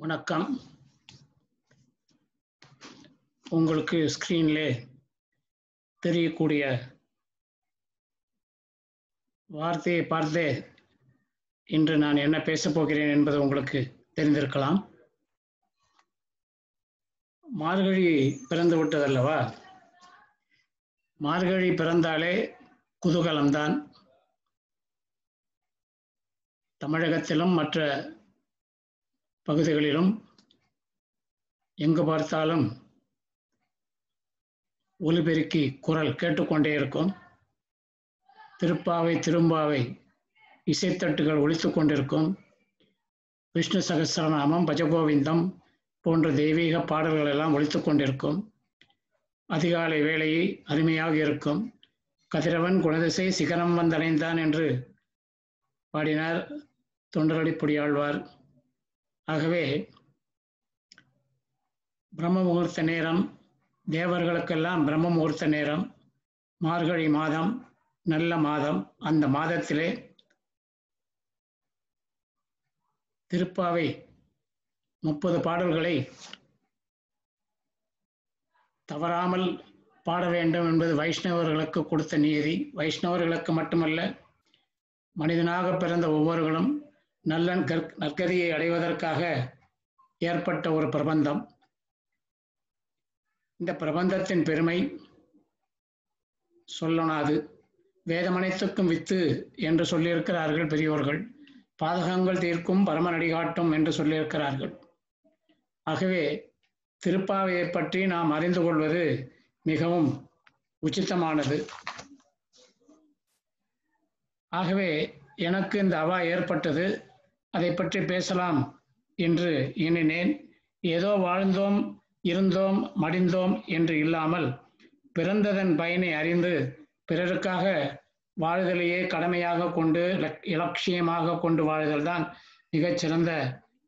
வணக்கம். உங்களுக்கு ஸ்கிரீன்ல தெரியக்கூடிய வார்த்தையை பார்த்து இன்று நான் என்ன பேசப் போகிறேன் என்பது உங்களுக்கு தெரிந்திருக்கலாம். மார்கழி பிறந்து விட்டதல்லவா? மார்கழி பிறந்தாலே குதூகலம்தான். தமிழகத்திலும் மற்ற பகுதிகளிலும் எங்கு பார்த்தாலும் ஒலிபெருக்கி குரல் கேட்டுக்கொண்டே இருக்கும். திருப்பாவை திரும்பாவை இசைத்தட்டுகள் ஒலித்து கொண்டிருக்கும். விஷ்ணு சகஸ்ரநாமம், பஜகோவிந்தம் போன்ற தெய்வீக பாடல்கள் எல்லாம் ஒலித்து கொண்டிருக்கும். அதிகாலை வேளையை அருமையாக இருக்கும். கதிரவன் குணதிசை சிகரம் வந்தடைந்தான் என்று பாடினார் தொண்டரடிப்பொடியாழ்வார். ஆகவே பிரம்ம முகூர்த்த நேரம், தேவர்களுக்கெல்லாம் பிரம்ம முகூர்த்த நேரம், மார்கழி மாதம் நல்ல மாதம். அந்த மாதத்திலே திருப்பாவை 30 பாடல்களை தவறாமல் பாட வேண்டும் என்பது வைஷ்ணவர்களுக்கு கொடுத்த நியதி. வைஷ்ணவர்களுக்கு மட்டுமல்ல, மனிதனாக பிறந்த ஒவ்வொருவரும் நல்ல நற்கதியை அடைவதற்காக ஏற்பட்ட ஒரு பிரபந்தம். இந்த பிரபந்தத்தின் பெருமை சொல்லனாது. வேதமனைத்துக்கும் வித்து என்று சொல்லியிருக்கிறார்கள் பெரியோர்கள். பாதகங்கள் தீர்க்கும் பரமநடி காட்டும் என்று சொல்லியிருக்கிறார்கள். ஆகவே திருப்பாவையை பற்றி நாம் அறிந்து கொள்வது மிகவும் உச்சிதமானது. ஆகவே எனக்கு இந்த அவா ஏற்பட்டது. அதை பற்றி பேசலாம் என்று எண்ணினேன். ஏதோ வாழ்ந்தோம், இருந்தோம், மடிந்தோம் என்று இல்லாமல் பிறந்ததன் பயனை அறிந்து பிறருக்காக வாழ்தலையே கடமையாக கொண்டு இலட்சியமாக கொண்டு வாழ்தல் தான் மிகச்சிறந்த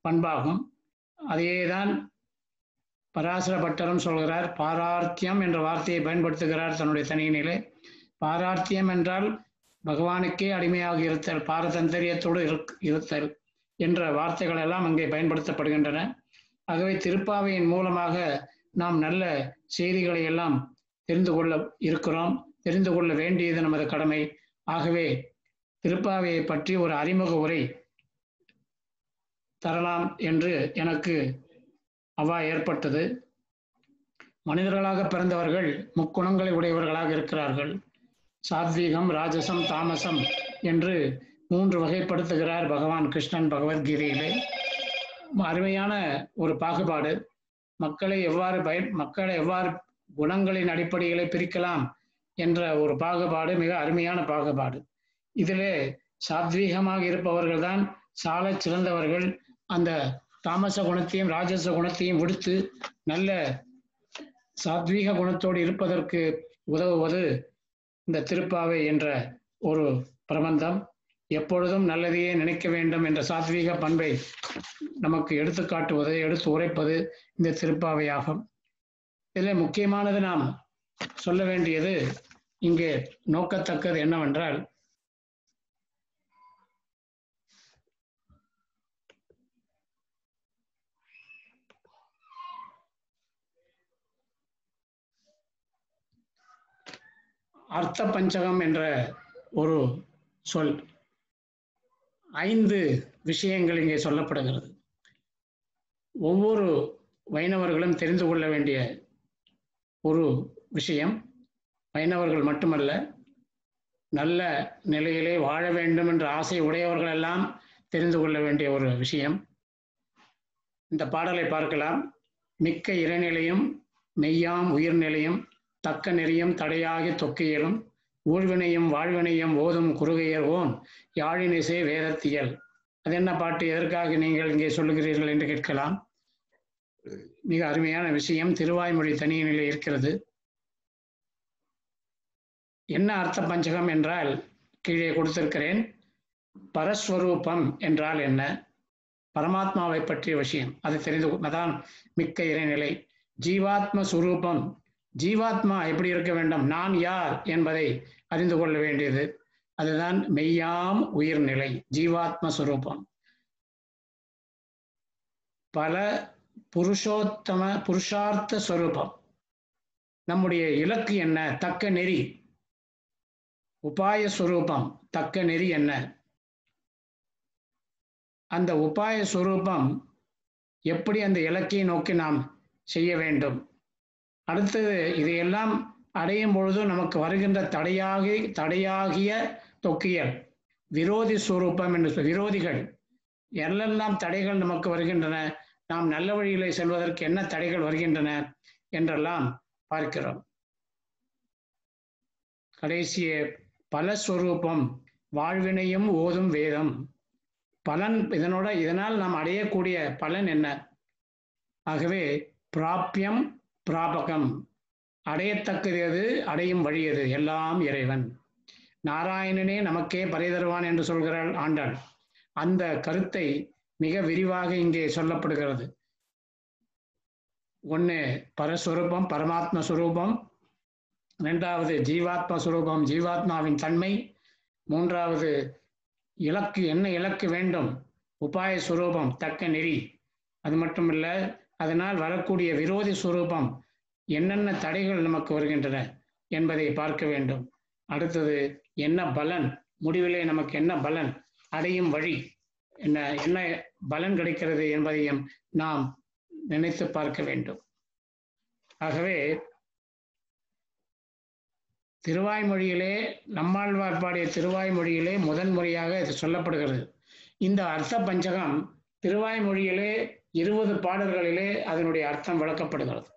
பண்பாகும். அதையேதான் பராசர பட்டரும் சொல்கிறார். பாரார்த்தியம் என்ற வார்த்தையை பயன்படுத்துகிறார் தன்னுடைய தனியினிலே. பாரார்த்தியம் என்றால் பகவானுக்கே அடிமையாக இருத்தல், பாரதந்திரியத்தோடு இருத்தல் என்ற வார்த்தைகள் எல்லாம் அங்கே பயன்படுத்தப்படுகின்றன. ஆகவே திருப்பாவையின் மூலமாக நாம் நல்ல செய்திகளை எல்லாம் தெரிந்து கொள்ள இருக்கிறோம். தெரிந்து கொள்ள வேண்டியது நமது கடமை. ஆகவே திருப்பாவையை பற்றி ஒரு அறிமுக உரை தரலாம் என்று எனக்கு அவா ஏற்பட்டது. மனிதர்களாக பிறந்தவர்கள் முக்குணங்களை உடையவர்களாக இருக்கிறார்கள். சாத்வீகம், ராஜசம், தாமசம் என்று 3 வகைப்படுத்துகிறார் பகவான் கிருஷ்ணன் பகவத்கீதையிலே. அருமையான ஒரு பாகுபாடு. மக்களை எவ்வாறு குணங்களின் அடிப்படையிலே பிரிக்கலாம் என்ற ஒரு பாகுபாடு, மிக அருமையான பாகுபாடு. இதிலே சாத்வீகமாக இருப்பவர்கள் தான் சால சிறந்தவர்கள். அந்த தாமச குணத்தையும் ராஜச குணத்தையும் விடுத்து நல்ல சாத்வீக குணத்தோடு இருப்பதற்கு உதவுவது இந்த திருப்பாவை என்ற ஒரு பிரபந்தம். எப்பொழுதும் நல்லதையே நினைக்க வேண்டும் என்ற சாத்வீக பண்பை நமக்கு எடுத்து காட்டுவது, எடுத்து உரைப்பது இந்த திருப்பாவையாகும். இதில் முக்கியமானது நாம் சொல்ல வேண்டியது, இங்கே நோக்கத்தக்கது என்னவென்றால், அர்த்த பஞ்சகம் என்ற ஒரு சொல் 5 விஷயங்கள் இங்கே சொல்லப்படுகிறது. ஒவ்வொரு வைணவர்களும் தெரிந்து கொள்ள வேண்டிய ஒரு விஷயம். வைணவர்கள் மட்டுமல்ல, நல்ல நிலையிலே வாழ வேண்டும் என்ற ஆசை உடையவர்கள் எல்லாம் தெரிந்து கொள்ள வேண்டிய ஒரு விஷயம். இந்த பாடலை பார்க்கலாம். மிக்க இறைநிலையும் மெய்யாம் உயிர்நிலையும் தக்க நெறியும் தடையாகி தொக்கியலும் ஊழ்வினையும் வாழ்வினையும் ஓதும் குறுகையர் ஓன் யாழினிசை வேதத்தியல். அது என்ன பாட்டு, எதற்காக நீங்கள் இங்கே சொல்லுகிறீர்கள் என்று கேட்கலாம். மிக அருமையான விஷயம். திருவாய்மொழி தனியிலே இருக்கிறது. என்ன அர்த்த பஞ்சகம் என்றால் கீழே கொடுத்திருக்கிறேன். பரஸ்வரூபம் என்றால் என்ன, பரமாத்மாவை பற்றிய விஷயம், அதை தெரிந்து அதான் மிக்க இறைநிலை. ஜீவாத்ம சுரூபம், ஜீவாத்மா எப்படி இருக்க வேண்டும், நான் யார் என்பதை அறிந்து கொள்ள வேண்டியது. அதுதான் மெய்யாம் உயிர்நிலை, ஜீவாத்ம சுரூபம். பல புருஷார்த்த ஸ்வரூபம். நம்முடைய இலக்கு என்ன? தக்க நெறி. உபாய ஸ்வரூபம் தக்க நெறி என்ன? அந்த உபாய ஸ்வரூபம் எப்படி அந்த இலக்கை நோக்கி நாம் செய்ய வேண்டும். அடுத்தது இதையெல்லாம் அடையும் பொழுது நமக்கு வருகின்ற தடையாகிய தொக்கியல் விரோதி ஸ்வரூபம் என்று விரோதிகள் எல்லாம் தடைகள் நமக்கு வருகின்றன. நாம் நல்ல வழியிலே செல்வதற்கு என்ன தடைகள் வருகின்றன என்றெல்லாம் பார்க்கிறோம். கடைசிய பலஸ்வரூபம் வாழ்வினையும் ஓதும் வேதம். பலன் இதனால் நாம் அடையக்கூடிய பலன் என்ன? ஆகவே பிராபியம் பிராபகம், அடையத்தக்கது எது, அடையும் வழி எது, எல்லாம் இறைவன். நாராயணனே நமக்கே பறை தருவான் என்று சொல்கிறாள் ஆண்டாள். அந்த கருத்தை மிக விரிவாக இங்கே சொல்லப்படுகிறது. ஒன்று பரஸ்வரூபம், பரமாத்ம சுரூபம். இரண்டாவது ஜீவாத்ம சுரூபம், ஜீவாத்மாவின் தன்மை. மூன்றாவது இலக்கு, என்ன இலக்கு வேண்டும், உபாய சுரூபம் தக்க நெறி. அது மட்டுமல்ல, அதனால் வரக்கூடிய விரோதி சுரூபம், என்னென்ன தடைகள் நமக்கு வருகின்றன என்பதை பார்க்க வேண்டும். அடுத்தது என்ன பலன், முடிவிலே நமக்கு என்ன பலன், அடையும் வழி என்ன பலன் கிடைக்கிறது என்பதையும் நாம் நினைத்து பார்க்க வேண்டும். ஆகவே திருவாய்மொழியிலே, நம்மாழ்வார் பாடிய திருவாய்மொழியிலே முதன்முறையாக இது சொல்லப்படுகிறது. இந்த அர்த்த பஞ்சகம் திருவாய்மொழியிலே 20 பாடல்களிலே அதனுடைய அர்த்தம் விளக்கப்படுகிறது.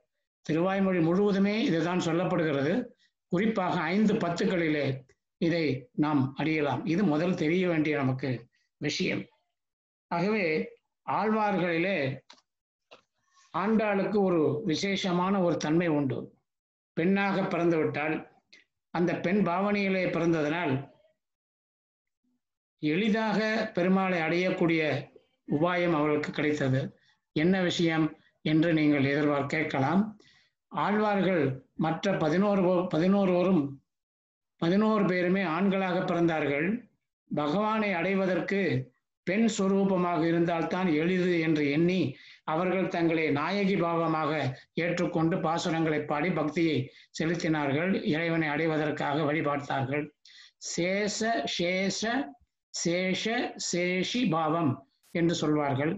திருவாய்மொழி முழுவதுமே இதுதான் சொல்லப்படுகிறது. குறிப்பாக 5 பத்துக்களிலே இதை நாம் அறியலாம். இது முதல் தெரிய வேண்டிய நமக்கு விஷயம். ஆகவே ஆழ்வார்களிலே ஆண்டாளுக்கு ஒரு விசேஷமான ஒரு தன்மை உண்டு. பெண்ணாக பிறந்து விட்டால், அந்த பெண் பாவனையிலே பிறந்ததனால் எளிதாக பெருமாளை அடையக்கூடிய உபாயம் அவளுக்கு கிடைத்தது. என்ன விஷயம் என்று நீங்கள் கேட்கலாம். ஆழ்வார்கள் மற்ற 11 பேருமே ஆண்களாக பிறந்தார்கள். பகவானை அடைவதற்கு பெண் சுரூபமாக இருந்தால்தான் எளிது என்று எண்ணி அவர்கள் தங்களை நாயகி பாவமாக ஏற்றுக்கொண்டு பாசுரங்களை பாடி பக்தியை செலுத்தினார்கள். இறைவனை அடைவதற்காக வழிபார்த்தார்கள். சேஷ சேஷ சேஷ சேஷி பாவம் என்று சொல்வார்கள்.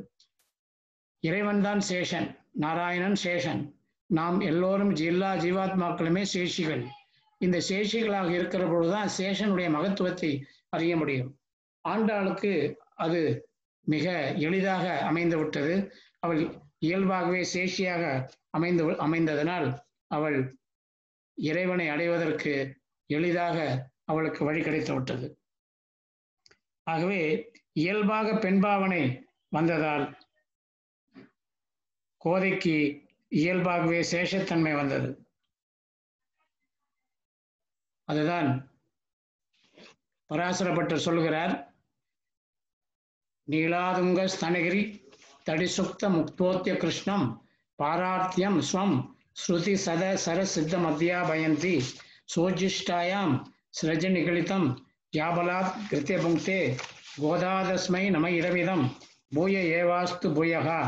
இறைவன்தான் சேஷன், நாராயணன் சேஷன். நாம் எல்லோரும் எல்லா ஜீவாத்மாக்களுமே சேஷிகள். இந்த சேஷிகளாக இருக்கிற பொழுதுதான் சேஷனுடைய மகத்துவத்தை அறிய முடியும். ஆண்டாளுக்கு அது மிக எளிதாக அமைந்து விட்டது. அவள் இயல்பாகவே சேஷியாக அமைந்ததனால் அவள் இறைவனை அடைவதற்கு எளிதாக அவளுக்கு வழி கிடைத்து விட்டது. ஆகவே இயல்பாக பெண்பாவனை வந்ததால் கோதைக்கு இயல்பாகவே சேஷத்தன்மை வந்தது. அதுதான் பராசரப்பட்டர் சொல்கிறார், நீலாதுங்க ஸ்தனகிரி தடிசுக்த முக்தோத்திய கிருஷ்ணம் பாரார்த்தியம் ஸ்வம் ஸ்ருதி சத சர சித்த மத்தியாபயந்தி சோஜிஷ்டாயாம் சிரஜ நிகழிதம் யாபலாத் கிருத்திய புங்கே கோதாதஸ்மை நம இடவிதம் பூய ஏவாஸ்து பூயகா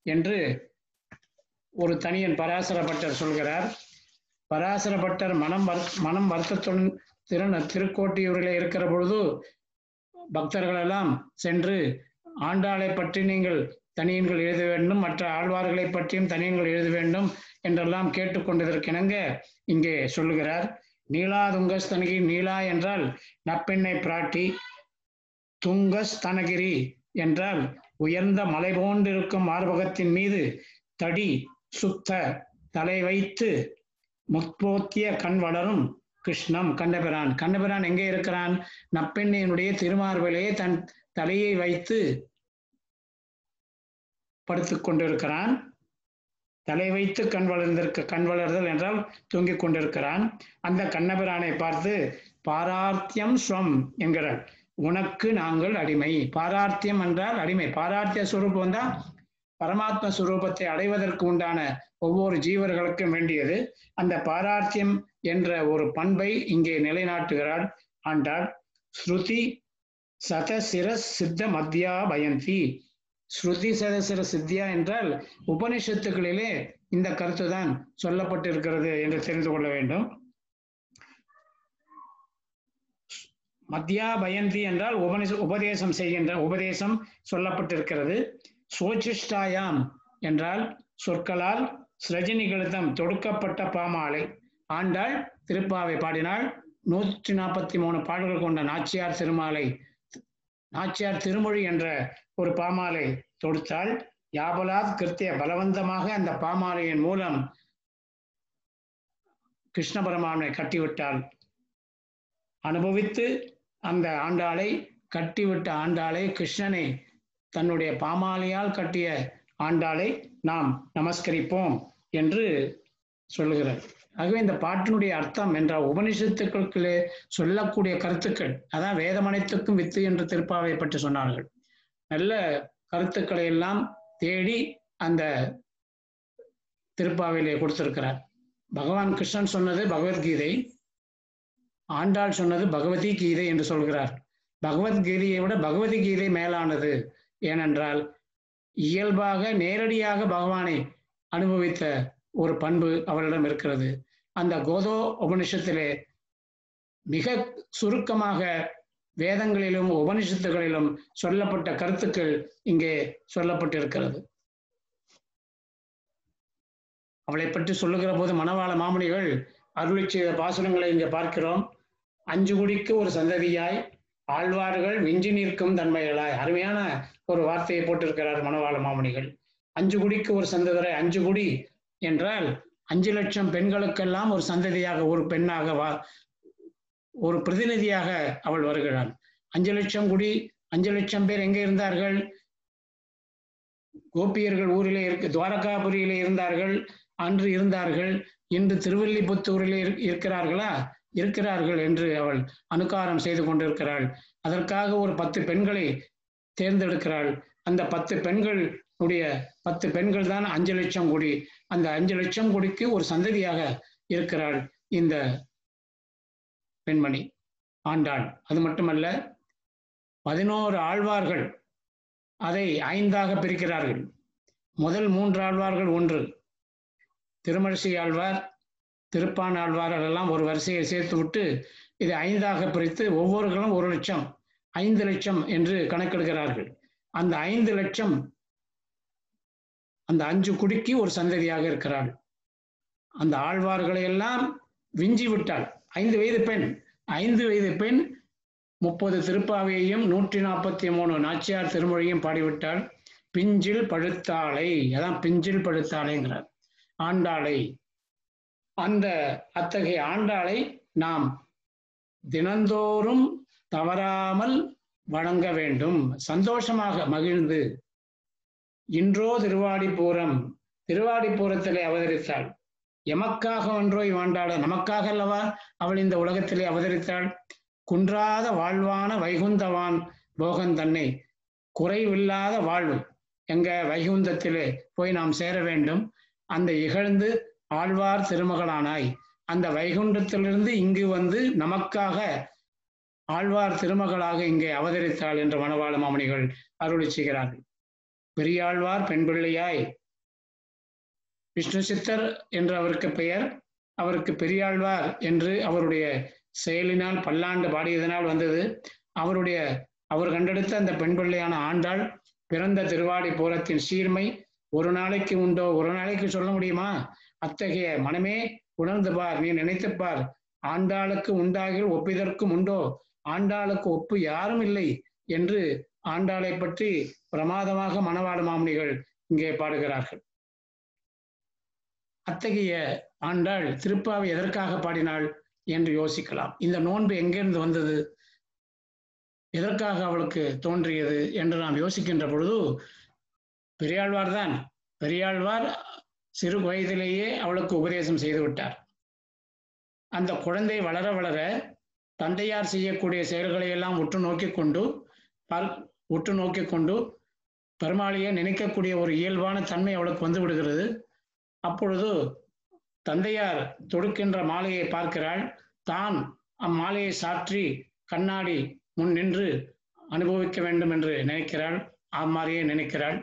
என்று ஒரு தனியன் பராசரப்பட்டர் சொல்கிறார். பராசரப்பட்டர் மனம் வருத்தத்துடன் திருக்கோட்டியூரில் இருக்கிற பொழுது பக்தர்களெல்லாம் சென்று ஆண்டாளை பற்றி நீங்கள் தனியன்கள் எழுத வேண்டும், மற்ற ஆழ்வார்களை பற்றியும் தனியன்கள் எழுத வேண்டும் என்றெல்லாம் கேட்டுக்கொண்டதற்கிணங்க இங்கே சொல்லுகிறார். நீலாதுங்கஸ்தனகிரி, நீலா என்றால் நப்பெண்ணை பிராட்டி, துங்கஸ்தனகிரி என்றால் உயர்ந்த மலை போன்றிருக்கும் மார்பகத்தின் மீது தடி சுத்த தலை வைத்து முற்போத்திய கண் வளரும் கிருஷ்ணம் கண்ணபிரான். கண்ணபிரான் எங்கே இருக்கிறான்? நப்பெண்ணினுடைய திருமார்பிலே தன் தலையை வைத்து படுத்துக் கொண்டிருக்கிறான். தலை வைத்து கண் வளர்தல் என்றால் தூங்கிக் கொண்டிருக்கிறான். அந்த கண்ணபிரானை பார்த்து பாரார்த்தியம் ஸ்வம் என்கிறார். உனக்கு நாங்கள் அடிமை. பாரார்த்தியம் என்றால் அடிமை. பாரார்த்திய சுரூபம் தான் பரமாத்ம சுரூபத்தை அடைவதற்கு உண்டான ஒவ்வொரு ஜீவர்களுக்கும் வேண்டியது. அந்த பாரார்த்தியம் என்ற ஒரு பண்பை இங்கே நிலைநாட்டுகிறாள் ஆண்டாள். ஸ்ருதி சத சிர சித்த மத்தியா பயந்தி. ஸ்ருதி சதசிர சித்தியா என்றால் உபனிஷத்துக்களிலே இந்த கருத்து தான் சொல்லப்பட்டிருக்கிறது என்று தெரிந்து கொள்ள வேண்டும். மத்யா பயந்தி என்றால் உபதேசம் செய்கின்ற உபதேசம் சொல்லப்பட்டிருக்கிறது. சோசிஷ்டாயாம் என்றால் சொற்களால் சிரஜினிகளிடம் தொடுக்கப்பட்ட பாமாலை. ஆண்டாள் திருப்பாவை பாடினாள். 143 பாடல்கள் கொண்ட நாச்சியார் திருமாலை, நாச்சியார் திருமொழி என்ற ஒரு பாமாலை தொடுத்தாள். யாபலாத் கிருத்திய பலவந்தமாக அந்த பாமாலையின் மூலம் கிருஷ்ண பரமானை கட்டிவிட்டாள். அனுபவித்து அந்த ஆண்டாளை கட்டிவிட்ட ஆண்டாளை, கிருஷ்ணனை தன்னுடைய பாமாலையால் கட்டிய ஆண்டாளை நாம் நமஸ்கரிப்போம் என்று சொல்லுகிறார். ஆகவே இந்த பாட்டினுடைய அர்த்தம் என்ற உபனிஷத்துக்களுக்குள்ளே சொல்லக்கூடிய கருத்துக்கள், அதான் வேதம் அனைத்துக்கும் வித்து என்று திருப்பாவை பற்றி சொன்னார்கள். நல்ல கருத்துக்களை எல்லாம் தேடி அந்த திருப்பாவையிலே கொடுத்திருக்கிறார். பகவான் கிருஷ்ணன் சொன்னது பகவத்கீதை, ஆண்டாள் சொன்னது பகவதி கீதை என்று சொல்கிறார். பகவத்கீதையை விட பகவத்கீதை மேலானது. ஏனென்றால் இயல்பாக நேரடியாக பகவானை அனுபவித்த ஒரு பண்பு அவரிடம் இருக்கிறது. அந்த கோதோ உபனிஷத்திலே மிக சுருக்கமாக வேதங்களிலும் உபனிஷத்துகளிலும் சொல்லப்பட்ட கருத்துக்கள் இங்கே சொல்லப்பட்டிருக்கிறது. அவளை பற்றி சொல்லுகிற போது மணவாள மாமுனிகள் அருளி செய்த பாசுரங்களை இங்கே பார்க்கிறோம். 5 குடிக்கு ஒரு சந்ததியாய் ஆழ்வார்கள் விஞ்சி நிற்கும் தன்மைகளாய், அருமையான ஒரு வார்த்தையை போட்டிருக்கிறார் மணவாள மாமுனிகள். 5 குடிக்கு ஒரு சந்ததியை, 5 குடி என்றால் 5 லட்சம் பெண்களுக்கெல்லாம் ஒரு சந்ததியாக, ஒரு பெண்ணாக ஒரு பிரதிநிதியாக அவள் வருகிறாள். 5 லட்சம் குடி, 5 லட்சம் பேர் எங்கே இருந்தார்கள்? கோபியர்கள் ஊரிலே துவாரகாபுரியிலே இருந்தார்கள், அன்று இருந்தார்கள். இன்று திருவல்லிபுத்தூரிலே இருக்கிறார்களா? இருக்கிறார்கள் என்று அவள் அனுகாரம் செய்து கொண்டிருக்கிறாள். அதற்காக ஒரு 10 பெண்களை தேர்ந்தெடுக்கிறாள். அந்த 10 பெண்கள் தான் 5 லட்சம் குடி. அந்த 5 லட்சம் குடிக்கு ஒரு சந்ததியாக இருக்கிறாள் இந்த பெண்மணி ஆண்டாள். அது மட்டுமல்ல, 11 ஆழ்வார்கள் அதை 5ஆக பிரிக்கிறார்கள். முதல் 3 ஆழ்வார்கள் 1, திருமழிசை ஆழ்வார், திருப்பான் ஆழ்வார்கள் எல்லாம் ஒரு வரிசையை சேர்த்து விட்டு இதை 5ஆக பிரித்து ஒவ்வொருவர்களும் 1 லட்சம், 5 லட்சம் என்று கணக்கெடுக்கிறார்கள். அந்த 5 லட்சம் அந்த 5 குடிக்கு ஒரு சந்ததியாக இருக்கிறாள். அந்த ஆழ்வார்களை எல்லாம் விஞ்சி விட்டாள். 5 வயது பெண், 5 வயது பெண் 30 திருப்பாவையையும் 143 நாச்சியார் திருமொழியும் பாடிவிட்டாள். பிஞ்சில் பழுத்தாளை, அதான் பிஞ்சில் பழுத்தாளைங்கிறார் ஆண்டாளை. அந்த அத்தகைய ஆண்டாளை நாம் தினந்தோறும் தவறாமல் வணங்க வேண்டும், சந்தோஷமாக மகிழ்ந்து. இன்றோ திருவாடிப்பூரம், திருவாடிப்பூரத்திலே அவதரித்தாள். எமக்காக ஒன்றோ இவ்வாண்டாள, நமக்காக அல்லவா அவள் இந்த உலகத்திலே அவதரித்தாள். குன்றாத வாழ்வான வைகுந்தவான் போகன் தன்னை, குறைவில்லாத வாழ்வு எங்க வைகுந்தத்திலே போய் நாம் சேர வேண்டும். அந்த இகழ்ந்து ஆழ்வார் திருமகளானாய், அந்த வைகுண்டத்திலிருந்து இங்கு வந்து நமக்காக ஆழ்வார் திருமகளாக இங்கே அவதரித்தாள் என்று மணவாள மாமுனிகள் அருளி செய்கிறார்கள். பெரியாழ்வார் பெண் பிள்ளையாய், விஷ்ணு சித்தர் என்று அவருக்கு பெயர், அவருக்கு பெரியாழ்வார் என்று அவருடைய செயலினால் பல்லாண்டு பாடியதனால் வந்தது. அவர் கண்டெடுத்த அந்த பெண் பிள்ளையான ஆண்டாள் பிறந்த திருவாடிப்பூரத்தின் சீர்மை ஒரு நாளைக்கு உண்டோ, ஒரு நாளைக்கு சொல்ல முடியுமா? அத்தகைய மனமே உணர்ந்து பார், நீ நினைத்துப்பார். ஆண்டாளுக்கு உண்டாகில் ஒப்பிதற்கும் உண்டோ, ஆண்டாளுக்கு ஒப்பு யாரும் இல்லை என்று ஆண்டாளை பற்றி பிரமாதமாக மணவாள மாமுனிகள் இங்கே பாடுகிறார்கள். அத்தகைய ஆண்டாள் திருப்பாவை எதற்காக பாடினாள் என்று யோசிக்கலாம். இந்த நோன்பு எங்கிருந்து வந்தது, எதற்காக அவளுக்கு தோன்றியது என்று நாம் யோசிக்கின்ற பொழுது, பெரியாழ்வார் தான். பெரியாழ்வார் சிறு வயதிலேயே அவளுக்கு உபதேசம் செய்து விட்டார். அந்த குழந்தை வளர வளர தந்தையார் செய்யக்கூடிய செயல்களை எல்லாம் உற்று நோக்கி கொண்டு பெருமாளையே நினைக்கக்கூடிய ஒரு இயல்பான தன்மை அவளுக்கு வந்து விடுகிறது. அப்பொழுது தந்தையார் தொடுக்கின்ற மாலையை பார்க்கிறாள். தான் அம்மாலையை சாற்றி கண்ணாடி முன் நின்று அனுபவிக்க வேண்டும் என்று நினைக்கிறாள். மாதிரியே நினைக்கிறாள்.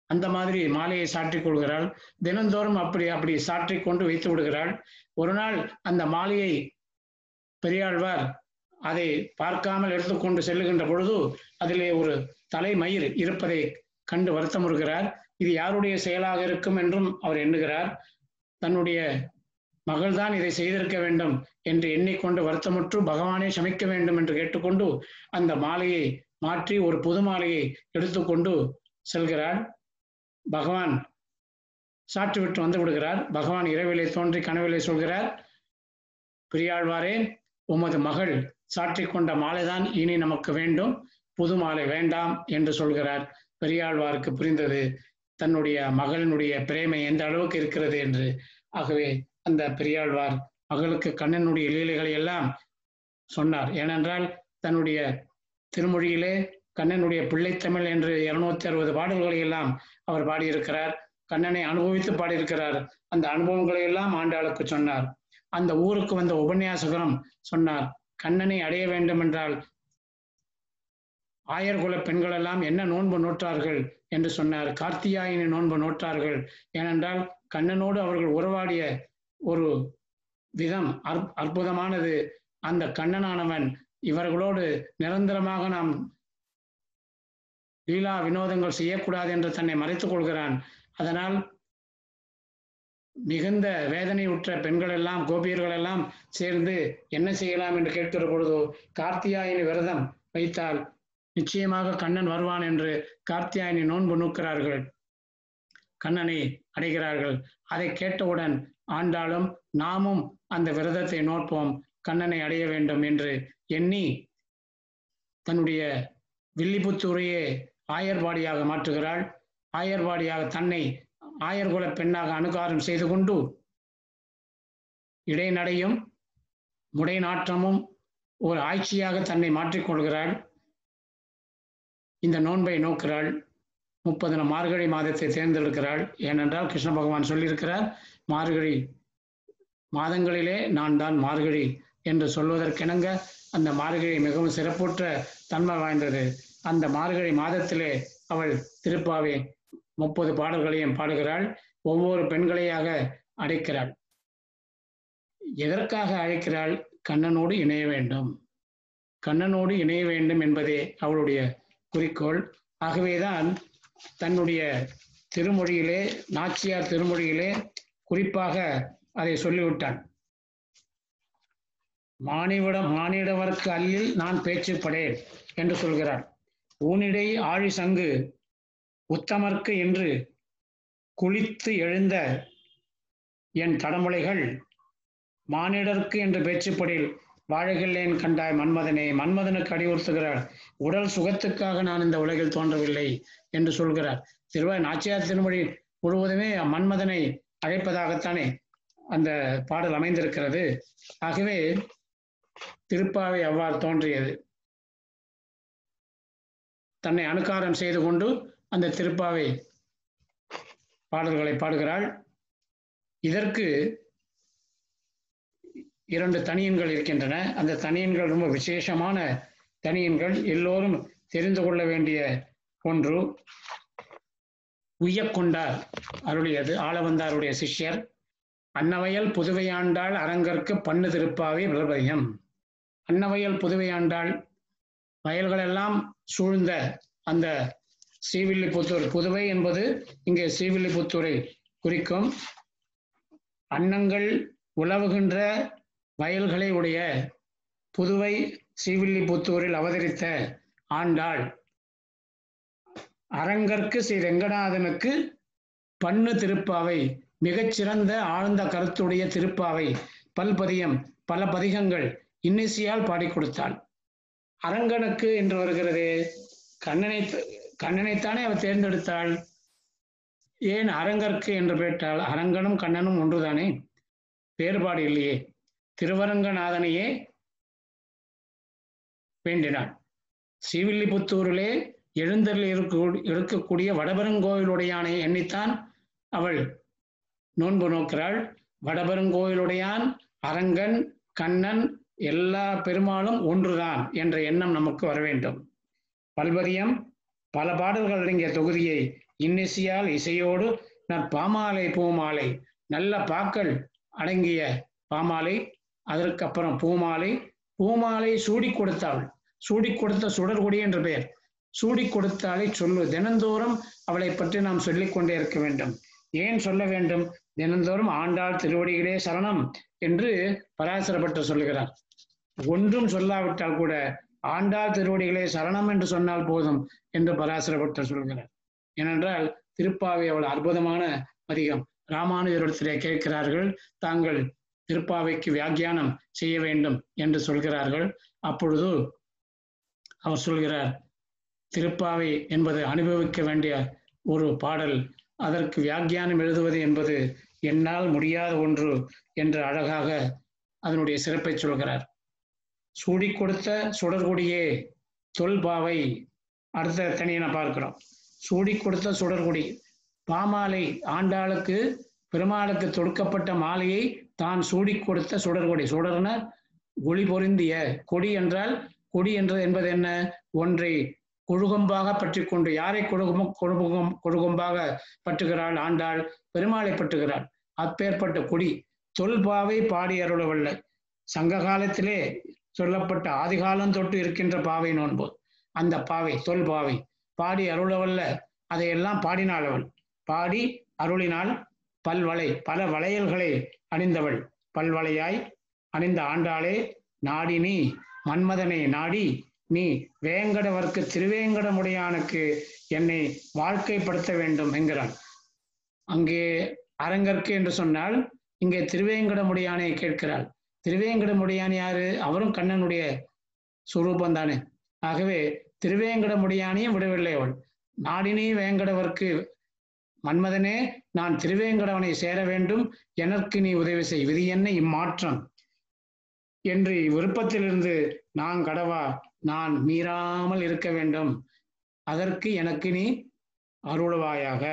அந்த மாதிரி மாலையை சாற்றிக் கொள்கிறாள். தினந்தோறும் அப்படி சாற்றிக் கொண்டு வைத்து விடுகிறாள். ஒரு நாள் அந்த மாலையை பெரியாழ்வார் அதை பார்க்காமல் எடுத்துக்கொண்டு செல்லுகின்ற பொழுது அதிலே ஒரு தலைமயிர் இருப்பதை கண்டு வருத்தமுறுகிறார். இது யாருடைய செயலாக இருக்கும் என்றும் அவர் எண்ணுகிறார். தன்னுடைய மகள்தான் இதை செய்திருக்க வேண்டும் என்று எண்ணிக்கொண்டு வருத்தமுற்று பகவானே சமைக்க வேண்டும் என்று கேட்டுக்கொண்டு அந்த மாலையை மாற்றி ஒரு புது மாலையை எடுத்துக்கொண்டு செல்கிறார். பகவான் சாற்றிவிட்டு வந்து விடுகிறார். பகவான் இரவிலே தோன்றி கனவிலே சொல்கிறார், பெரியாழ்வாரே, உமது மகள் சாற்றிக் கொண்ட மாலைதான் இனி நமக்கு வேண்டும், புது மாலை வேண்டாம் என்று சொல்கிறார். பெரியாழ்வாருக்கு புரிந்தது தன்னுடைய மகளினுடைய பிரேமை எந்த அளவுக்கு இருக்கிறது என்று. ஆகவே அந்த பெரியாழ்வார் மகளுக்கு கண்ணனுடைய லீலைகளை எல்லாம் சொன்னார். ஏனென்றால் தன்னுடைய திருமொழியிலே கண்ணனுடைய பிள்ளைத்தமிழ் என்று 260 பாடல்களை எல்லாம் அவர் பாடியிருக்கிறார். கண்ணனை அனுபவித்து பாடியிருக்கிறார். அந்த அனுபவங்களை எல்லாம் ஆண்டாளுக்கு சொன்னார். அந்த ஊருக்கு வந்த உபன்யாசகரும் சொன்னார், கண்ணனை அடைய வேண்டும் என்றால் ஆயர்குல பெண்கள் எல்லாம் என்ன நோன்பு நோற்றார்கள் என்று சொன்னார். கார்த்தியாயினி நோன்பு நோற்றார்கள். ஏனென்றால் கண்ணனோடு அவர்கள் உறவாடிய ஒரு விதம் அற்புதமானது. அந்த கண்ணனானவன் இவர்களோடு நிரந்தரமாக நாம் லீலா வினோதங்கள் செய்யக்கூடாது என்று தன்னை மறைத்துக் கொள்கிறான். அதனால் மிகுந்த வேதனையுற்ற பெண்கள் எல்லாம் கோபியர்கள் எல்லாம் சேர்ந்து என்ன செய்யலாம் என்று கேட்கிற பொழுது கார்த்தியாயினி விரதம் வைத்தால் நிச்சயமாக கண்ணன் வருவான் என்று கார்த்தியாயினி நோன்பு நோக்கிறார்கள். கண்ணனை அடைகிறார்கள். அதை கேட்டவுடன் ஆண்டாலும் நாமும் அந்த விரதத்தை நோற்போம், கண்ணனை அடைய வேண்டும் என்று எண்ணி தன்னுடைய வில்லிபுத்தூரையே ஆயர்வாடியாக மாற்றுகிறாள். ஆயர்வாடியாக தன்னை ஆயர்குல பெண்ணாக அனுகாரம் செய்து கொண்டு இடைநடையும் முடை நாற்றமும் ஒரு ஆட்சியாக தன்னை மாற்றிக்கொள்கிறாள். இந்த நோன்பை நோக்கிறாள். 30 மார்கழி மாதத்தை தேர்ந்தெடுக்கிறாள். ஏனென்றால் கிருஷ்ண பகவான் சொல்லியிருக்கிறார், மார்கழி மாதங்களிலே நான் தான் மார்கழி என்று சொல்வதற்கிணங்க அந்த மார்கழி மிகவும் சிறப்புற்ற தன்மை வாய்ந்தது. அந்த மார்கழி மாதத்திலே அவள் திருப்பாவை 30 பாடல்களையும் பாடுகிறாள். ஒவ்வொரு பெண்களையாக அழைக்கிறாள். எதற்காக அழைக்கிறாள்? கண்ணனோடு இணைய வேண்டும், கண்ணனோடு இணைய வேண்டும் என்பதே அவளுடைய குறிக்கோள். ஆகவேதான் தன்னுடைய திருமொழியிலே, நாச்சியார் திருமொழியிலே குறிப்பாக அதை சொல்லிவிட்டான். மானிடவர்க்கு அல்லில் நான் பேச்சுப்படேன் என்று சொல்கிறார். ஊனிடை ஆழி சங்கு உத்தமர்க்கு என்று குளித்து எழுந்த என் தடமுலைகள் மானிடர்க்கு என்று பேச்சுப்படில் வாழகில்லேன் கண்டாய் மன்மதனே. மன்மதனுக்கு அடிவுறுத்துகிறார். உடல் சுகத்துக்காக நான் இந்த உலகில் தோன்றவில்லை என்று சொல்கிறார். நாச்சியார் திருமொழி முழுவதுமே மன்மதனை அழைப்பதாகத்தானே அந்த பாடல் அமைந்திருக்கிறது. ஆகவே திருப்பாவை அவ்வாறு தோன்றியது. தன்னை அனுகாரம் செய்து கொண்டு அந்த திருப்பாவை பாடல்களை பாடுகிறாள். இதற்கு 2 தனியன்கள் இருக்கின்றன. அந்த தனியன்கள் ரொம்ப விசேஷமான தனியன்கள், எல்லோரும் தெரிந்து கொள்ள வேண்டிய ஒன்று. உய்யக்கொண்டார் அருளியது ஆளவந்தாருடைய சிஷ்யர். அன்னவயல் புதுவையாண்டாள் அரங்கற்கு பண்ணு திருப்பாவை விளபதியம். அன்னவயல் புதுவையாண்டாள், வயல்களெல்லாம் சூழ்ந்த அந்த ஸ்ரீவில்லிபுத்தூர், புதுவை என்பது இங்கே ஸ்ரீவில்லிபுத்தூரை குறிக்கும். அன்னங்கள் உலவுகின்ற வயல்களை உடைய புதுவை ஸ்ரீவில்லிபுத்தூரில் அவதரித்த ஆண்டாள் அரங்கற்கு ஸ்ரீ ரெங்கநாதனுக்கு பண்ணு திருப்பாவை, மிகச்சிறந்த ஆழ்ந்த கருத்துடைய திருப்பாவை, பல்பதியம், பல பதிகங்கள் இன்னிசையால் பாடி கொடுத்தாள். அரங்கனுக்கு என்று வருகிறது. கண்ணனைத்தானே அவர் தேர்ந்தெடுத்தாள். ஏன் அரங்கற்கு என்று கேட்டால் அரங்கனும் கண்ணனும் ஒன்றுதானே, வேறுபாடு இல்லையே. திருவரங்கநாதனையே வேண்டினாள். ஸ்ரீவில்லிபுத்தூரிலே எழுந்தருள் இருக்கக்கூடிய வடபெருங்கோயிலுடையானை எண்ணித்தான் அவள் நோன்பு நோக்கிறாள். வடபெருங்கோயிலுடையான், அரங்கன், கண்ணன், எல்லா பெருமாளும் ஒன்றுதான் என்ற எண்ணம் நமக்கு வர வேண்டும். பல்பதியம் பல பாடல்கள் அடங்கிய தொகுதியை இன்னிசையால் இசையோடு பாமாலை பூமாலை, நல்ல பாக்கள் அடங்கிய பாமாலை, அதற்கப்புறம் பூமாலை, பூமாலை சூடி கொடுத்தாள், சூடி கொடுத்த சுடர்கொடி என்று பெயர், சூடி கொடுத்தாலை சொல்லு, தினந்தோறும் அவளை பற்றி நாம் சொல்லிக் கொண்டே இருக்க வேண்டும். ஏன் சொல்ல வேண்டும்? தினந்தோறும் ஆண்டாள் திருவடிகளே சரணம் என்று பராசரப்பட்டர் சொல்லுகிறார். ஒன்றும் சொல்லாவிட்டால் கூட ஆண்டாள் திருவடிகளே சரணம் என்று சொன்னால் போதும் என்று பராசரப்பட்டர் சொல்கிறார். ஏனென்றால் திருப்பாவை அவள் அற்புதமான பதிகம். ராமானுஜரிடத்திலே கேட்கிறார்கள், தாங்கள் திருப்பாவைக்கு வியாக்கியானம் செய்ய வேண்டும் என்று சொல்கிறார்கள். அப்பொழுது அவர் சொல்கிறார், திருப்பாவை என்பது அனுபவிக்க வேண்டிய ஒரு பாடல், அதற்கு வியாக்கியானம் எழுதுவது என்பது என்னால் முடியாத ஒன்று என்று அழகாக அதனுடைய சிறப்பை சொல்கிறார். சூடி கொடுத்த சுடர்கொடியே தொல்பாவை. அடுத்த தனியனை பார்க்கிறோம். சூடி கொடுத்த சுடர்கொடி, பாமாலை, ஆண்டாளுக்கு பெருமாளுக்கு தொடுக்கப்பட்ட மாலையை தான் சூடி கொடுத்த சுடர்கொடி. சுடர்ன ஒளி பொருந்திய, கொடி என்றால், கொடி என்று என்பது என்ன? ஒன்றை கொழுகொம்பாக பற்றி கொண்டு, யாரை கொழுகொம்பாக பற்றுகிறாள்? ஆண்டாள் பெருமாளை பற்றுகிறாள். அப்பேற்பட்ட கொடி தொல்பாவை பாடி அருளவல்ல. சங்க காலத்திலே சொல்லப்பட்ட ஆதிகாலம் தொட்டு இருக்கின்ற பாவை நோன்பு, அந்த பாவை தொல்பாவை பாடி அருளவல்ல. அதையெல்லாம் பாடினாள் அவள். பாடி அருளினால் பல்வளை, பல வளையல்களை அணிந்தவள். பல்வளையாய் அணிந்த ஆண்டாளே, நாடி நீ மன்மதனை நாடி நீ வேங்கடவர்க்கு திருவேங்கடமுடையானுக்கு என்னை வாழ்க்கைப்படுத்த வேண்டும் என்கிறாள். அங்கே அரங்கற்கு என்று சொன்னால் இங்கே திருவேங்கடமுடையானை கேட்கிறாள். திருவேங்கடமுடையான் யாரு? அவரும் கண்ணனுடைய சுரூபம் தானே. ஆகவே திருவேங்கடமுடையானையும் விடவில்லை அவள். நாடினி வேங்கடவர்க்கு, மன்மதனே நான் திருவேங்கடவனை சேர வேண்டும், எனக்கு நீ உதவி செய், விதி என்ன இம்மாற்றம் என்று விருப்பத்திலிருந்து நான் கடவா, நான் மீறாமல் இருக்க வேண்டும், அதற்கு எனக்கு நீ அருள்வாயாக,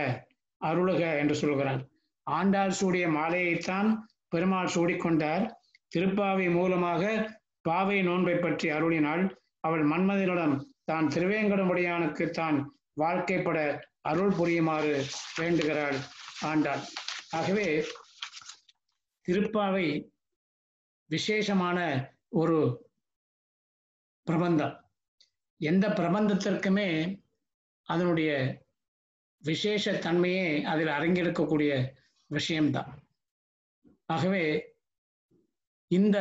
அருளுக என்று சொல்கிறார். ஆண்டாள் சூடிய மாலையைத்தான் பெருமாள் சூடிக்கொண்டார். திருப்பாவை மூலமாக பாவை நோன்பை பற்றி அருளினாள். அவள் மன்மதனிடம் தான் திருவேங்கடமுடையானுக்கு தான் வாழ்க்கைப்பட அருள் புரியுமாறு வேண்டுகிறாள் ஆண்டாள். ஆகவே திருப்பாவை விசேஷமான ஒரு பிரபந்தம். எந்த பிரபந்தத்திற்குமே அதனுடைய விசேஷ தன்மையே அதில் அரங்கெடுக்கக்கூடிய விஷயம்தான். ஆகவே இந்த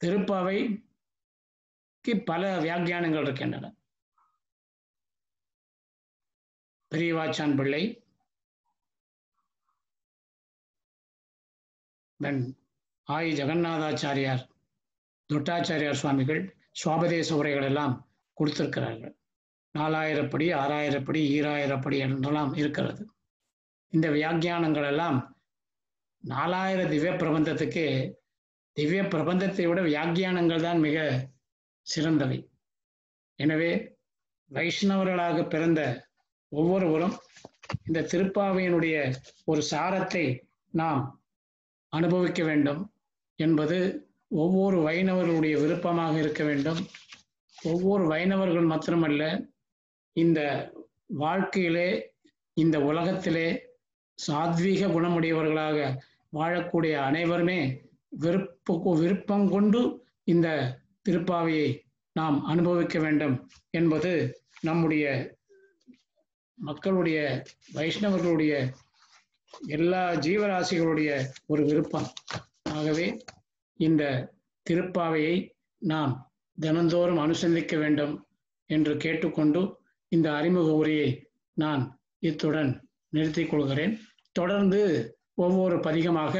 திருப்பாவைக்கு பல வியாக்கியானங்கள் இருக்கின்றன. பெரியவாச்சான் பிள்ளை, ஆயி ஜெகநாதாச்சாரியார், தொட்டாச்சாரியார் சுவாமிகள் சுவாபதேச உரைகள் எல்லாம் கொடுத்திருக்கிறார்கள். 4000 படி, 6000 படி, 2000 படி என்றெல்லாம் இருக்கிறது. இந்த வியாக்கியானங்கள் எல்லாம் 4000 திவ்ய பிரபந்தத்துக்கு, திவ்ய பிரபந்தத்தை விட வியாக்கியானங்கள் தான் மிக சிறந்தவை. எனவே வைஷ்ணவர்களாக பிறந்த ஒவ்வொருவரும் இந்த திருப்பாவையினுடைய ஒரு சாரத்தை நாம் அனுபவிக்க வேண்டும் என்பது ஒவ்வொரு வைணவர்களுடைய விருப்பமாக இருக்க வேண்டும். ஒவ்வொரு வைணவர்கள் மாத்திரமல்ல, இந்த வாழ்க்கையிலே, இந்த உலகத்திலே சாத்வீக குணமுடையவர்களாக வாழக்கூடிய அனைவருமே விருப்பம் கொண்டு இந்த திருப்பாவையை நாம் அனுபவிக்க வேண்டும் என்பது நம்முடைய மக்களுடைய, வைஷ்ணவர்களுடைய, எல்லா ஜீவராசிகளுடைய ஒரு விருப்பம். ஆகவே இந்த திருப்பாவையை நாம் தினந்தோறும் அனுசந்திக்க வேண்டும் என்று கேட்டுக்கொண்டு இந்த அறிமுக உரையை நான் இத்துடன் நிறுத்திக் கொள்கிறேன். தொடர்ந்து ஒவ்வொரு பதிகமாக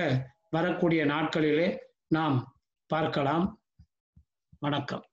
வரக்கூடிய நாட்களிலே நாம் பார்க்கலாம். வணக்கம்.